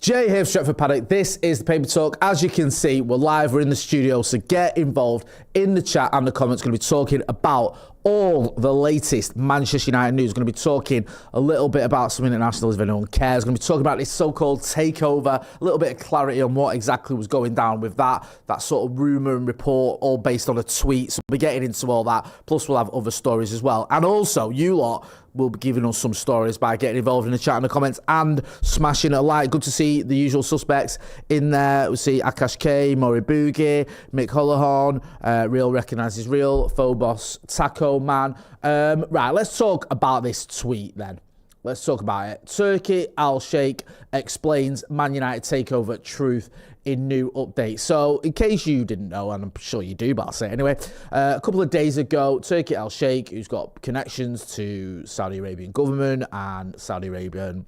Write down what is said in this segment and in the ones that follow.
Jay here, Stretford, Paddock. This is the Paper Talk. As you can see, we're live, we're in the studio, so get involved in the chat and the comments. Going to be talking about all the latest Manchester United news. Going to be talking a little bit about some internationals if anyone cares. Going to be talking about this so-called takeover, a little bit of clarity on what exactly was going down with that sort of rumour and report, all based on a tweet. So we'll be getting into all that. Plus, we'll have other stories as well. And also, you lot will be giving us some stories by getting involved in the chat and the comments and smashing a like. Good to see the usual suspects in there. We see Akash K, Mori Boogie, Mick Holohan, Real Recognises Real, Phobos, Taco Man. Right, let's talk about this tweet then. Let's talk about it. Turki, Al-Sheikh explains Man United takeover truth in new update. So, in case you didn't know, and I'm sure you do, but I'll say it anyway, a couple of days ago, Turki Al-Sheikh, who's got connections to Saudi Arabian government and Saudi Arabian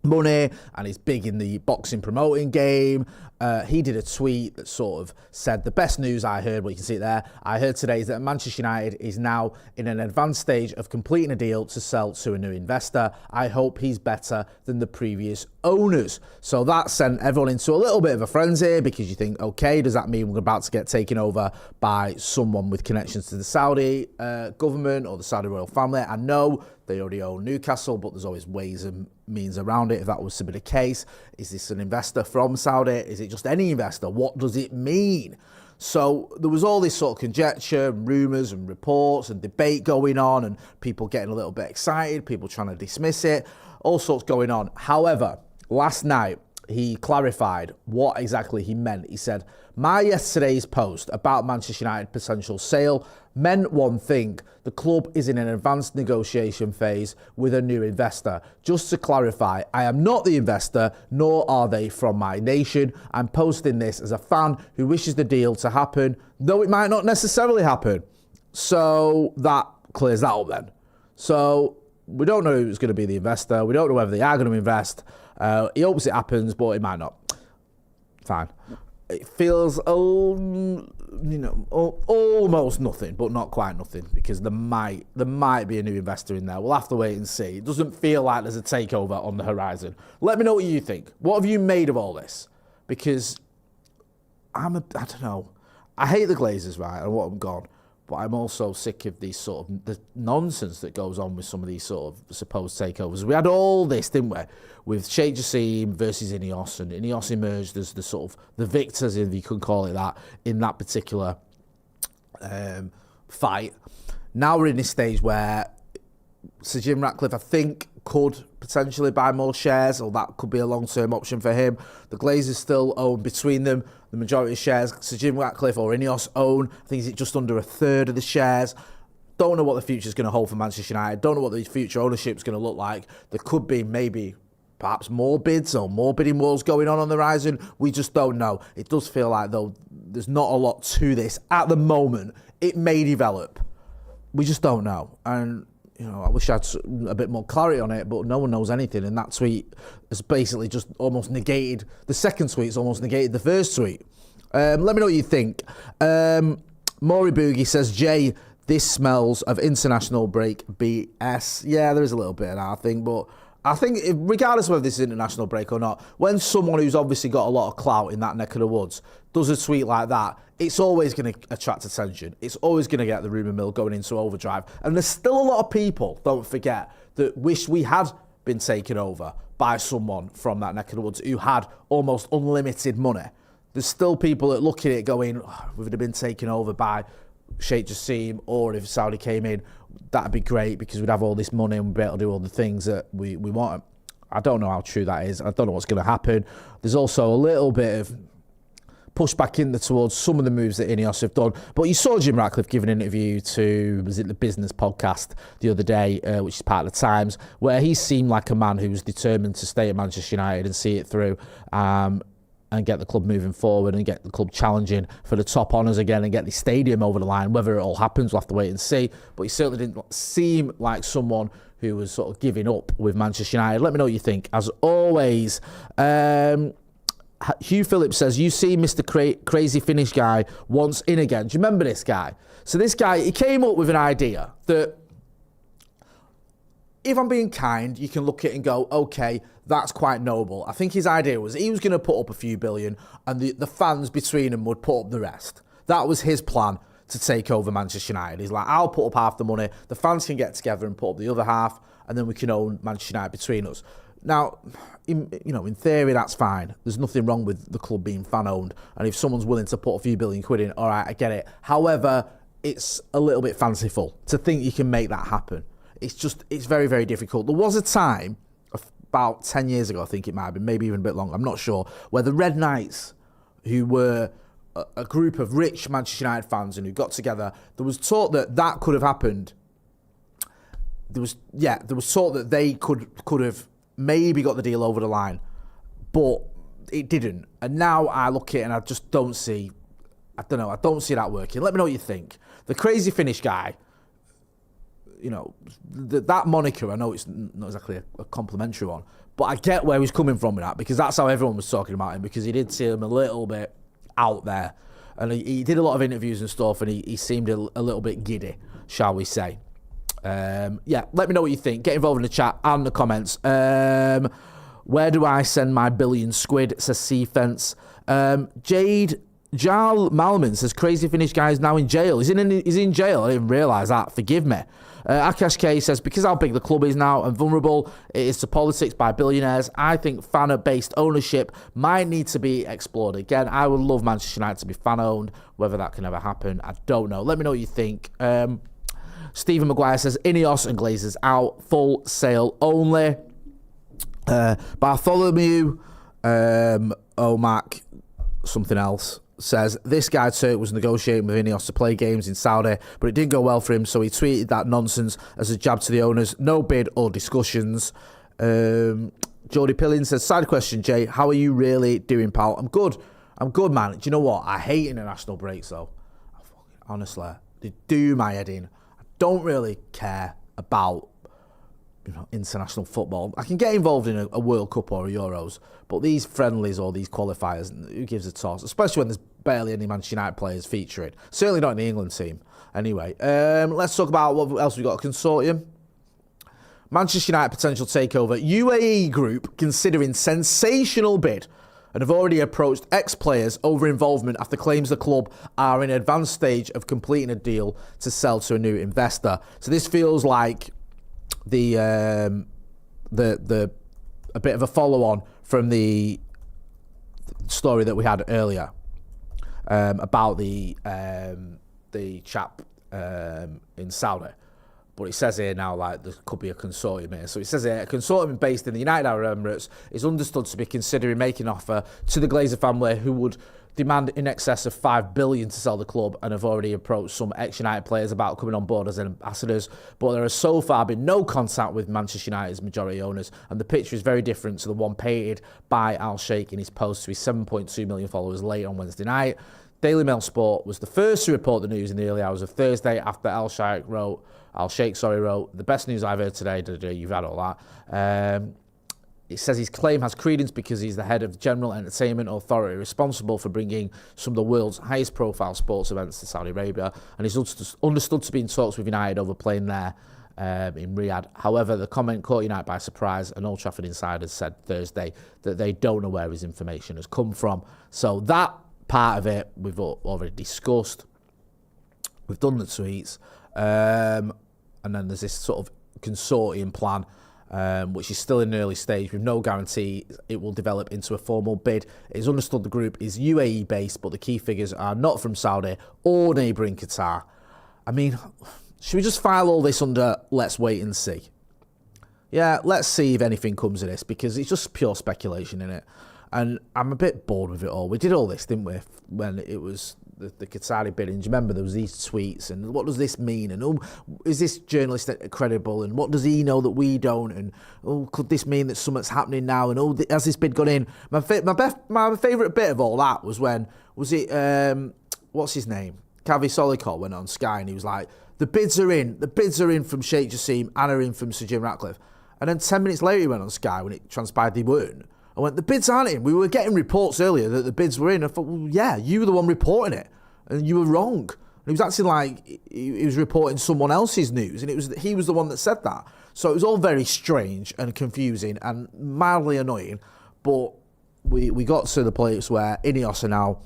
money, and he's big in the boxing promoting game, he did a tweet that sort of said, the best news I heard, well, you can see it there, I heard today is that Manchester United is now in an advanced stage of completing a deal to sell to a new investor. I hope he's better than the previous owners. So that sent everyone into a little bit of a frenzy, because you think, okay, does that mean we're about to get taken over by someone with connections to the Saudi government or the Saudi royal family? I know they already own Newcastle, but there's always ways and means around it if that was to be the case. Is this an investor from Saudi? Is it just any investor? What does it mean? So there was all this sort of conjecture and rumours and reports and debate going on, and people getting a little bit excited, people trying to dismiss it, all sorts going on. However, last night, he clarified what exactly he meant. He said, my yesterday's post about Manchester United potential sale meant one thing. The club is in an advanced negotiation phase with a new investor. Just to clarify, I am not the investor, nor are they from my nation. I'm posting this as a fan who wishes the deal to happen, though it might not necessarily happen. So that clears that up then. So we don't know who's going to be the investor. We don't know whether they are going to invest. He hopes it happens, but it might not. Fine. It feels, almost nothing, but not quite nothing, because there might be a new investor in there. We'll have to wait and see. It doesn't feel like there's a takeover on the horizon. Let me know what you think. What have you made of all this? Because I don't know. I hate the Glazers, right? I want them gone. But I'm also sick of these sort of the nonsense that goes on with some of these sort of supposed takeovers. We had all this, didn't we, with Sheikh Jose versus Ineos, and Ineos emerged as the sort of the victors, if you can call it that, in that particular fight. Now we're in this stage where Sir Jim Ratcliffe, I think, could potentially buy more shares, or that could be a long-term option for him. The Glazers still own, between them, the majority of shares. Sir Jim Ratcliffe or Ineos own, I think, is it just under a third of the shares. Don't know what the future is going to hold for Manchester United. Don't know what the future ownership is going to look like. There could be maybe perhaps more bids or more bidding wars going on the horizon. We just don't know. It does feel like, though, there's not a lot to this at the moment. It may develop. We just don't know. And I wish I had a bit more clarity on it, but no one knows anything. And that tweet has basically just almost negated, the second tweet's almost negated the first tweet. Let me know what you think. Maury Boogie says, Jay, this smells of international break BS. Yeah, there is a little bit of that, I think, but I think regardless of whether this is international break or not, when someone who's obviously got a lot of clout in that neck of the woods does a tweet like that, it's always going to attract attention. It's always going to get the rumour mill going into overdrive. And there's still a lot of people, don't forget, that wish we had been taken over by someone from that neck of the woods who had almost unlimited money. There's still people that look at it going, oh, if we'd have been taken over by Sheikh Jassim, or if Saudi came in, that'd be great because we'd have all this money and we'd be able to do all the things that we want. I don't know how true that is. I don't know what's going to happen. There's also a little bit of push back in towards some of the moves that Ineos have done. But you saw Jim Ratcliffe give an interview to, was it the Business podcast the other day, which is part of the Times, where he seemed like a man who was determined to stay at Manchester United and see it through, and get the club moving forward and get the club challenging for the top honours again and get the stadium over the line. Whether it all happens, we'll have to wait and see. But he certainly didn't seem like someone who was sort of giving up with Manchester United. Let me know what you think. As always, Hugh Phillips says, you see Mr. Crazy Finnish guy once in again. Do you remember this guy? So this guy, he came up with an idea that if I'm being kind, you can look at it and go, okay, that's quite noble. I think his idea was he was going to put up a few billion and the fans between them would put up the rest. That was his plan to take over Manchester United. He's like, I'll put up half the money, the fans can get together and put up the other half, and then we can own Manchester United between us. Now, in theory, that's fine. There's nothing wrong with the club being fan-owned, and if someone's willing to put a few billion quid in, all right, I get it. However, it's a little bit fanciful to think you can make that happen. It's very, very difficult. There was a time, about 10 years ago, I think it might have been, maybe even a bit longer, I'm not sure, where the Red Knights, who were a group of rich Manchester United fans and who got together, there was talk that could have happened. There was talk that they could have maybe got the deal over the line, but it didn't. And now I look at it and I just don't see, I don't see that working. Let me know what you think. The Crazy Finnish guy, that moniker, I know it's not exactly a complimentary one, but I get where he's coming from with that, because that's how everyone was talking about him, because he did seem a little bit out there. And he did a lot of interviews and stuff, and he seemed a little bit giddy, shall we say. Let me know what you think. Get involved in the chat and the comments. Where do I send my billion squid, says C-Fence. Jal Malman says, Crazy Finnish guy is now in jail. He's in jail. I didn't realise that. Forgive me. Akash K says, because how big the club is now and vulnerable it is to politics by billionaires, I think fan-based ownership might need to be explored again. I would love Manchester United to be fan-owned. Whether that can ever happen, I don't know. Let me know what you think. Stephen Maguire says, Ineos and Glazers out. Full sale only. Bartholomew, Omak, something else, says, this guy Turk was negotiating with Ineos to play games in Saudi, but it didn't go well for him, so he tweeted that nonsense as a jab to the owners. No bid or discussions. Jordy Pillin says, side question, Jay, how are you really doing, pal? I'm good, man. Do you know what? I hate international breaks, though. Honestly, they do my head in. I don't really care about international football. I can get involved in a World Cup or a Euros, but these friendlies or these qualifiers, who gives a toss? Especially when there's barely any Manchester United players featuring. Certainly not in the England team. Anyway, let's talk about what else we've got. A consortium. Manchester United potential takeover. UAE group considering sensational bid and have already approached ex-players over involvement after claims the club are in an advanced stage of completing a deal to sell to a new investor. So this feels like a bit of a follow-on from the story that we had earlier about the chap in Saudi. But it says here now, like, there could be a consortium here. So it says here, a consortium based in the United Arab Emirates is understood to be considering making an offer to the Glazer family, who would demand in excess of $5 billion to sell the club, and have already approached some ex-United players about coming on board as ambassadors. But there has so far been no contact with Manchester United's majority owners, and the picture is very different to the one painted by Al-Sheikh in his post to his 7.2 million followers late on Wednesday night. Daily Mail Sport was the first to report the news in the early hours of Thursday after Al-Sheikh wrote, the best news I've heard today. You've had all that. It says his claim has credence because he's the head of the General Entertainment Authority, responsible for bringing some of the world's highest profile sports events to Saudi Arabia, and he's understood to be in talks with United over playing there in Riyadh. However, the comment caught United by surprise, and Old Trafford insiders said Thursday that they don't know where his information has come from. So that part of it we've already discussed. We've done the tweets. And then there's this sort of consortium plan, which is still in an early stage with no guarantee it will develop into a formal bid. It is understood the group is UAE based, but the key figures are not from Saudi or neighbouring Qatar. I mean, should we just file all this under let's wait and see? Yeah, let's see if anything comes of this, because it's just pure speculation, in it. And I'm a bit bored with it all. We did all this, didn't we, when it was the Qatari bidding? Do you remember there was these tweets, and what does this mean? And is this journalist credible? And what does he know that we don't? And could this mean that something's happening now? And has this bid gone in? My favourite bit of all that was when, what's his name? Kavi Solikol went on Sky and he was like, the bids are in from Sheikh Jassim and are in from Sir Jim Ratcliffe. And then 10 minutes later he went on Sky when it transpired they weren't. I went, the bids aren't in. We were getting reports earlier that the bids were in. I thought, well, yeah, you were the one reporting it, and you were wrong. He was acting like he was reporting someone else's news, and he was the one that said that. So it was all very strange and confusing and mildly annoying. But we got to the place where Ineos are now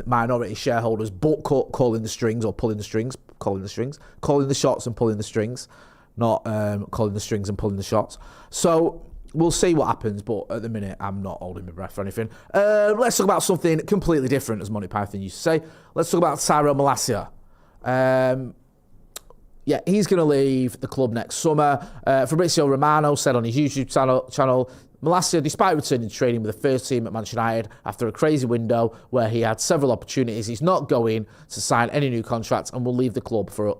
minority shareholders, but calling the strings or pulling the strings, calling the shots and pulling the strings, not calling the strings and pulling the shots. So we'll see what happens, but at the minute, I'm not holding my breath for anything. Let's talk about something completely different, as Monty Python used to say. Let's talk about Tyrell Malacia. Yeah, he's going to leave the club next summer. Fabrizio Romano said on his YouTube channel, Malacia, despite returning to training with the first team at Manchester United after a crazy window where he had several opportunities, he's not going to sign any new contracts and will leave the club for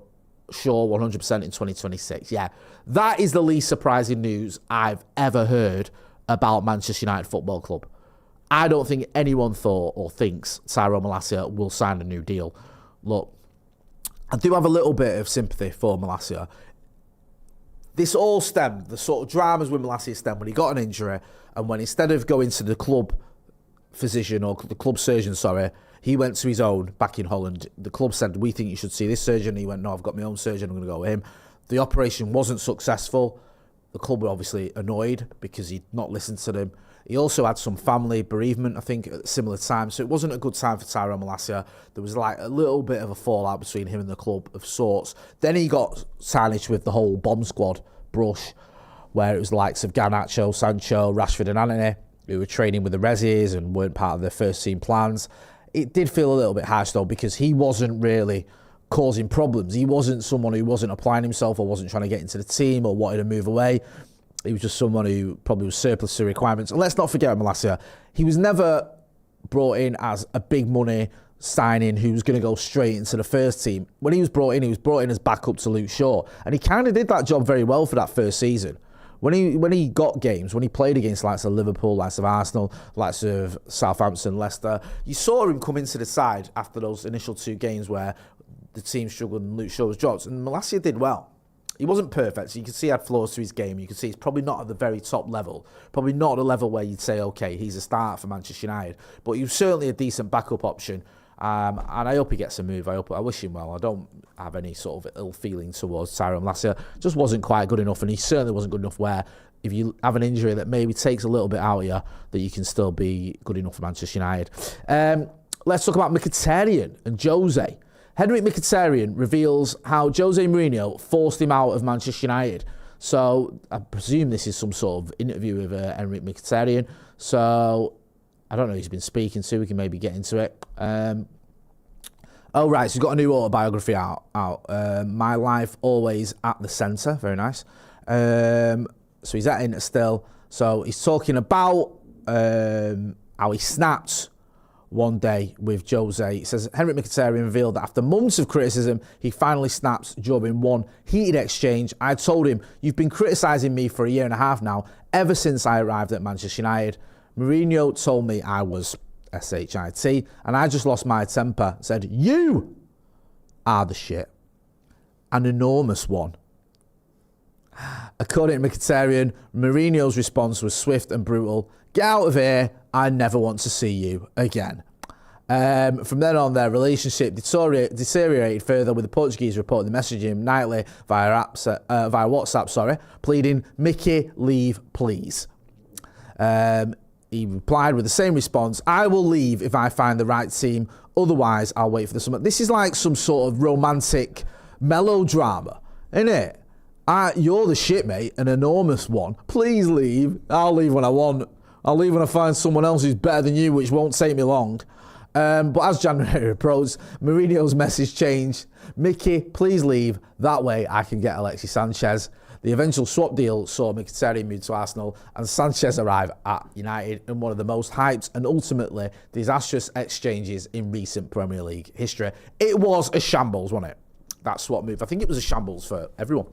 sure 100% in 2026. Yeah, that is the least surprising news I've ever heard about Manchester United Football Club. I don't think anyone thought or thinks Tyrell Malacia will sign a new deal. Look, I do have a little bit of sympathy for Malacia. This all stemmed, the sort of dramas with Malacia stemmed when he got an injury and when instead of going to the club physician or the club surgeon, he went to his own back in Holland. The club said, we think you should see this surgeon. He went, no, I've got my own surgeon. I'm going to go with him. The operation wasn't successful. The club were obviously annoyed because he'd not listened to them. He also had some family bereavement, I think, at a similar time. So it wasn't a good time for Tyrell Malacia. There was like a little bit of a fallout between him and the club of sorts. Then he got signaged with the whole bomb squad brush, where it was the likes of Garnacho, Sancho, Rashford and Antony, who were training with the Resis and weren't part of their first team plans. It did feel a little bit harsh, though, because he wasn't really causing problems. He wasn't someone who wasn't applying himself or wasn't trying to get into the team or wanted to move away. He was just someone who probably was surplus to requirements. And let's not forget Malacia. He was never brought in as a big money signing who was going to go straight into the first team. When he was brought in as backup to Luke Shaw. And he kind of did that job very well for that first season. When he got games, when he played against likes of Liverpool, likes of Arsenal, likes of Southampton, Leicester, you saw him come into the side after those initial 2 games where the team struggled and Luke Shaw was dropped. And Malacia did well. He wasn't perfect, so you could see he had flaws to his game. You could see he's probably not at the very top level. Probably not at a level where you'd say, okay, he's a starter for Manchester United. But he was certainly a decent backup option. And I hope he gets a move. I wish him well. I don't have any sort of ill feeling towards Tyrell Malacia. Just wasn't quite good enough, and he certainly wasn't good enough where if you have an injury that maybe takes a little bit out of you, that you can still be good enough for Manchester United. Let's talk about Mkhitaryan and Jose. Henrik Mkhitaryan reveals how Jose Mourinho forced him out of Manchester United. So I presume this is some sort of interview with Henrik Mkhitaryan. So I don't know who he's been speaking to. We can maybe get into it. Oh, right. So he's got a new autobiography out. My Life Always at the Centre. Very nice. So he's at Inter still. So he's talking about how he snapped one day with Jose. He says, Henrik Mkhitaryan revealed that after months of criticism, he finally snaps during one heated exchange. I told him, you've been criticising me for a year and a half now, ever since I arrived at Manchester United. Mourinho told me I was SHIT, and I just lost my temper. Said, you are the shit. An enormous one. According to Mkhitaryan, Mourinho's response was swift and brutal. Get out of here. I never want to see you again. From then on, their relationship deteriorated further, with the Portuguese reportedly messaging him nightly via WhatsApp, pleading, Mickey, leave, please. He replied with the same response, I will leave if I find the right team, otherwise I'll wait for the summer. This is like some sort of romantic melodrama, isn't it? You're the shit, mate, an enormous one. Please leave. I'll leave when I want. I'll leave when I find someone else who's better than you, which won't take me long. But as January approached, Mourinho's message changed. Mickey, please leave. That way I can get Alexis Sanchez. The eventual swap deal saw Mkhitaryan move to Arsenal and Sanchez arrive at United in one of the most hyped and ultimately disastrous exchanges in recent Premier League history. It was a shambles, wasn't it? That swap move. I think it was a shambles for everyone.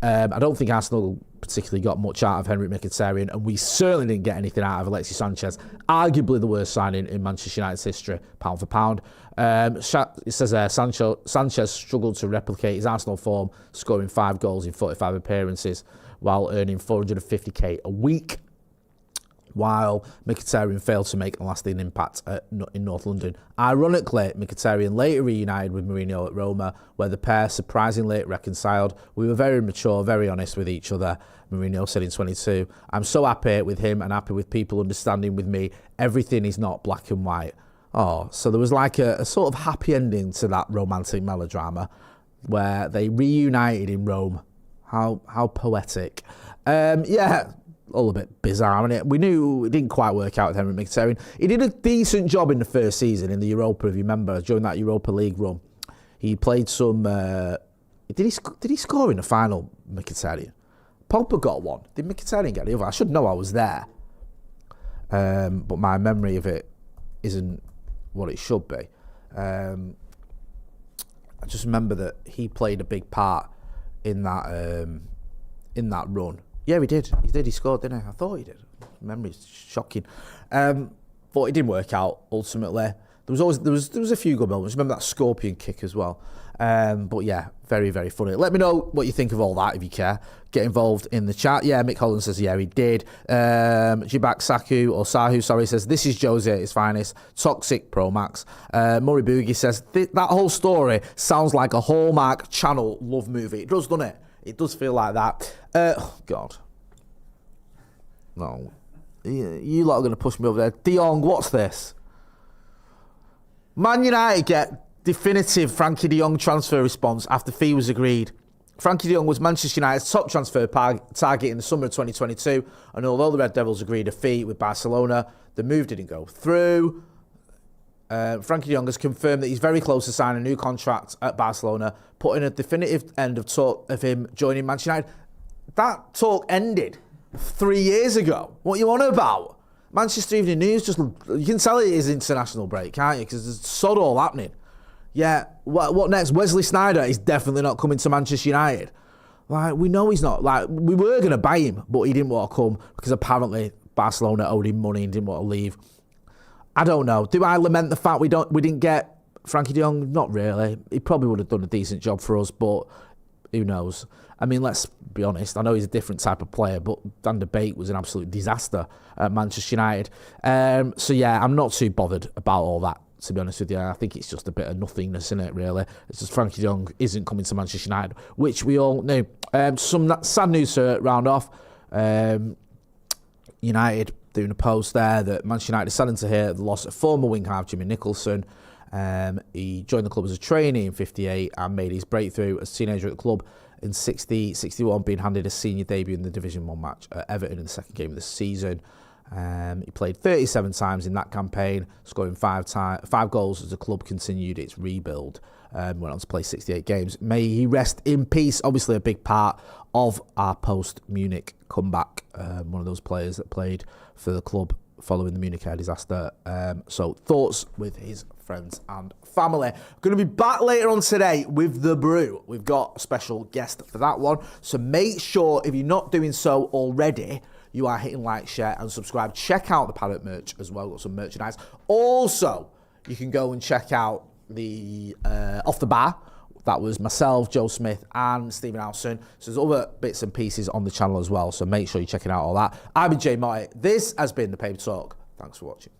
I don't think Arsenal particularly got much out of Henrik Mkhitaryan, and we certainly didn't get anything out of Alexis Sanchez, arguably the worst signing in Manchester United's history, pound for pound. It says Sanchez struggled to replicate his Arsenal form, scoring 5 goals in 45 appearances while earning 450k a week. while Mkhitaryan failed to make a lasting impact in North London. Ironically, Mkhitaryan later reunited with Mourinho at Roma, where the pair surprisingly reconciled. We were very mature, very honest with each other, Mourinho said in 22. I'm so happy with him and happy with people understanding with me. Everything is not black and white. Oh, so there was like a sort of happy ending to that romantic melodrama where they reunited in Rome. How poetic. Yeah, all a bit bizarre, isn't it? We knew it didn't quite work out with Henrik Mkhitaryan. He did a decent job in the first season in the Europa, if you remember, during that Europa League run. He played some... Did he score in the final, Mkhitaryan? Pogba got one. Did Mkhitaryan get the other? I should know, I was there. But my memory of it isn't what it should be. I just remember that he played a big part in that run. Yeah, he did. He scored, didn't he? I thought he did. Memory's shocking. But it didn't work out ultimately. There was a few good moments. Remember that scorpion kick as well. But yeah, very, very funny. Let me know what you think of all that if you care. Get involved in the chat. Yeah, Mick Holland says, yeah, he did. Jibak Sahu, says, this is Jose at his finest. Toxic Pro Max. Murray Boogie says, that whole story sounds like a Hallmark Channel love movie. It does, doesn't it? It does feel like that. Oh, God. No. You lot are going to push me over there. De Jong, what's this? Man United get definitive Frenkie De Jong transfer response after fee was agreed. Frenkie De Jong was Manchester United's top transfer target in the summer of 2022, and although the Red Devils agreed a fee with Barcelona, the move didn't go through. Frenkie De Jong has confirmed that he's very close to signing a new contract at Barcelona, putting a definitive end of talk of him joining Manchester United. That talk ended 3 years ago. What are you on about? Manchester Evening News, you can tell it is international break, can't you? Because there's sod all happening. Yeah, what next? Wesley Sneijder is definitely not coming to Manchester United. Like, we know he's not. Like, we were going to buy him, but he didn't want to come because apparently Barcelona owed him money and didn't want to leave. I don't know. Do I lament the fact we didn't get Frenkie De Jong? Not really. He probably would have done a decent job for us, but who knows? I mean, let's be honest. I know he's a different type of player, but Van der Beek was an absolute disaster at Manchester United. So yeah, I'm not too bothered about all that, to be honest with you. I think it's just a bit of nothingness, isn't it, really? It's just Frenkie De Jong isn't coming to Manchester United, which we all knew. Some sad news to round off. United doing a post there that Manchester United is saddened to hear the loss of former wing half Jimmy Nicholson. He joined the club as a trainee in 58 and made his breakthrough as a teenager at the club in 61, being handed a senior debut in the Division 1 match at Everton in the second game of the season. He played 37 times in that campaign, scoring 5 goals as the club continued its rebuild. Went on to play 68 games. May he rest in peace. Obviously a big part of our post-Munich comeback. One of those players that played for the club following the Munich air disaster. So thoughts with his friends and family. Going to be back later on today with The Brew. We've got a special guest for that one. So make sure, if you're not doing so already, you are hitting like, share and subscribe. Check out the Paddock merch as well. Got some merchandise. Also, you can go and check out the Off the Bar. That was myself, Joe Smith and Stephen Alson. So there's other bits and pieces on the channel as well. So make sure you're checking out all that. I've been Jay Marty. This has been The Paper Talk. Thanks for watching.